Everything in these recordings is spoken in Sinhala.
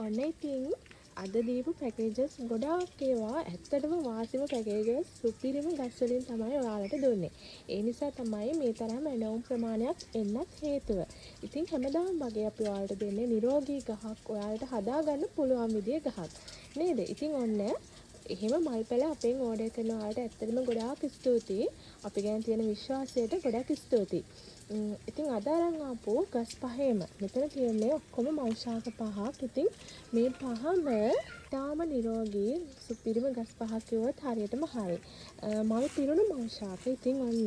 ඔන්න ඉතින් අද දීපු පැකේජස් ගොඩාක් ඒවා ඇත්තටම වාසිම පැකේජස් සුපිරිම ගස් වලින් තමයි ඔයාලට දුන්නේ. ඒ නිසා තමයි මේ තරම් ඇනවුම් ප්‍රමාණයක් එන්නත් හේතුව. ඉතින් හැමදාම වගේ අපි ඔයාලට දෙන්නේ නිරෝගී ගහක් ඔයාලට හදාගන්න පුළුවන් විදිය ගහක්. නේද? ඉතින් ඔන්න එහෙම මල් පැල අපෙන් ඕඩර් කරන ඔයාලට ඇත්තටම ගොඩාක් ස්තුතියි. අපි ගැන තියෙන විශ්වාසයට ගොඩක් ස්තුතියි. ඉතින් අද අරන් ආපු ගස් පහේම මෙතන තියෙන්නේ ඔක්කොම මෞෂාක පහක්. ඉතින් මේ පහම තාම නිරෝගී සුපිරිම ගස් පහක් කිව්වොත් හරියටම හරි. මල් පිරුණු මෞෂාක. ඉතින් ඔන්න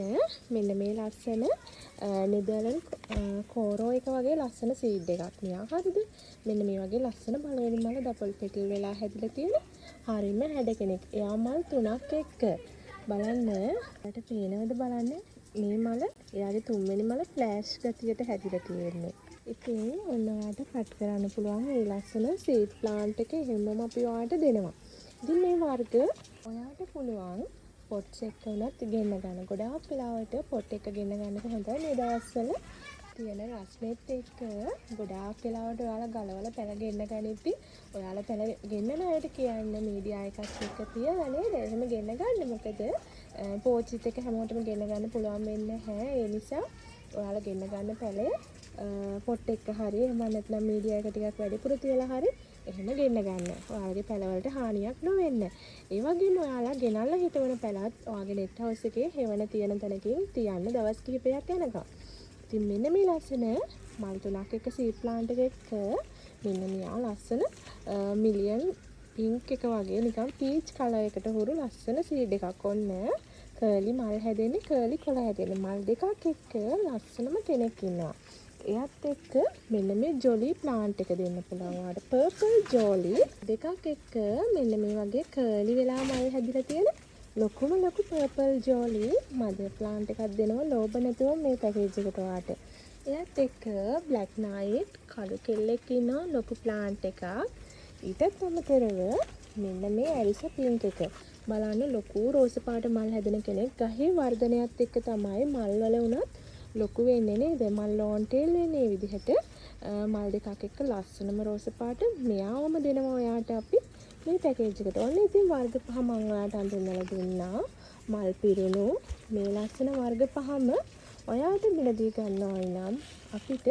මෙන්න මේ ලස්සන නෙදර්ලන්ඩ් කෝරෝ එක වගේ ලස්සන සීඩ් එකක් නිකන්. හරිද? මෙන්න මේ වගේ ලස්සන බලවේලි මල ඩබල් පෙටල් වෙලා හැදිලා තියෙන හරිම හැඩ කෙනෙක්. එයා මල් 3ක් එක්ක බලන්න. ඔයාලට පේනවද බලන්න? මේ මල එයාගේ තුන්වෙනි මල ෆ්ලෑෂ් ගතියට හැදිලා තියෙන්නේ. ඉතින් ඔන්න ඔයාලට කට් කරන්න පුළුවන් මේ ලස්සන සීඩ් ප්ලාන්ට් එක එහෙමම අපි ඔයාලට දෙනවා. ඉතින් මේ වර්ග ඔයාලට පුළුවන් පොට්ස් එක උනත් ගෙන්න ගන්න. ගොඩාක් වෙලාවට පොට් එක ගෙන්න ගන්නක හොඳයි මේ දවස්වල තියෙන රස්නෙත් එක්ක ගොඩාක් වෙලාවට ඔයාලා ගලවලා පැල ගෙන්න ගනිද්දි ඔයාලා පැල ගෙන්නන අයට කියන්න මීඩියා එකක් එක්ක තියලා නේද? එහෙම ගෙන්න ගන්න. මොකද පෝච්චිත් එක හැමෝටම ගෙන්න ගන්න පුළුවන් වෙන්නේ නැහැ. ඒ නිසා ඔයාලා ගෙන්න ගන්න පැලේ පොට් එක හරි එහෙම නැත්නම් මීඩියා එක ටිකක් වැඩිපුර තියලා හරි එහෙම ගෙන්න ගන්න. ඔයාලගේ පැලවලට හානියක් නොවෙන්න. ඒ වගේම ඔයාලා ගෙනල්ලා හිටවන පැලත් ඔයාගේ නෙට් හවුස් එකේ හෙවණ තියෙන තැනකින් තියන්න දවස් කිහිපයක් යනකම්. ඉතින් මෙන්න මේ ලස්සන මල් 3ක් එක සීඩ් ප්ලාන්ට් එකක මෙන්න මෙයා ලස්සන මිලියන් පින්ක් එක වගේ නිකන් පීච් කලර් එකට හුරු ලස්සන සීඩ් එකක්. ඔන්න කර්ලි මල් හැදෙන්නේ කර්ලි කොළ හැදෙන්නේ මල් දෙකක් එක්ක ලස්සනම කෙනෙක් ඉන්නවා. එයත් එක්ක මෙන්න මේ ජොලි ප්ලාන්ට් එක දෙන්න පුළුවන් ඔයාලට. පර්පල් ජොලි දෙකක් එක්ක මෙන්න මේ වගේ කර්ලි වෙලා මල් හැදිලා තියෙන ලොකුම ලොකු පර්පල් ජොලි මදර් ප්ලාන්ට් එකක් දෙනවා ලෝභ නැතුව මේ පැකේජ් එකට ඔයාලට. එයත් එක්ක බ්ලැක් නයිට් කළු කෙල්ලෙක් ඉන්න ලොකු ප්ලාන්ට් එකක්. ඊටත් අමතරව මෙන්න මේ ඇරිස පින්ක් එක. බලන්න ලොකු රෝස පාට මල් හැදෙන කෙනෙක්. ගහේ වර්ධනයත් එක්ක තමයි මල් වල උනත් ලොකු වෙන්නේ නේද? මල් ලෝන් ටේල් වෙන්නේ මේ විදිහට. මල් දෙකක් එක්ක ලස්සනම රෝස පාට මෙයාවම දෙනවා ඔයාට අපි මේ පැකේජ් එකට. ඔන්න ඉතින් වර්ග පහ මම ඔයාලට අඳුන්වලා දුන්නා. මල් පිරුණු මේ ලස්සන වර්ග පහම ඔයාලට මිලදී ගන්නවා නම් අපිට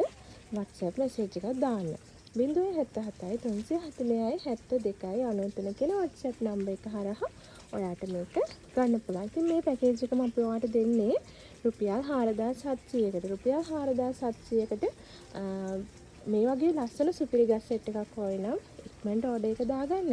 WhatsApp message එකක් දාන්න. 077 340 72 93 කියන WhatsApp නම්බර් එක හරහා ඔයාට මේක ගන්න පුළුවන්. ඉතින් මේ පැකේජ් එකම අපි ඔයාලට දෙන්නේ රුපියල් 4700කට. රුපියල් 4700කට මේ වගේ ලස්සන සුපිරි ගස් සෙට් එකක් ඕනේ නම් ඉක්මනට ඕඩර් එක දාගන්න.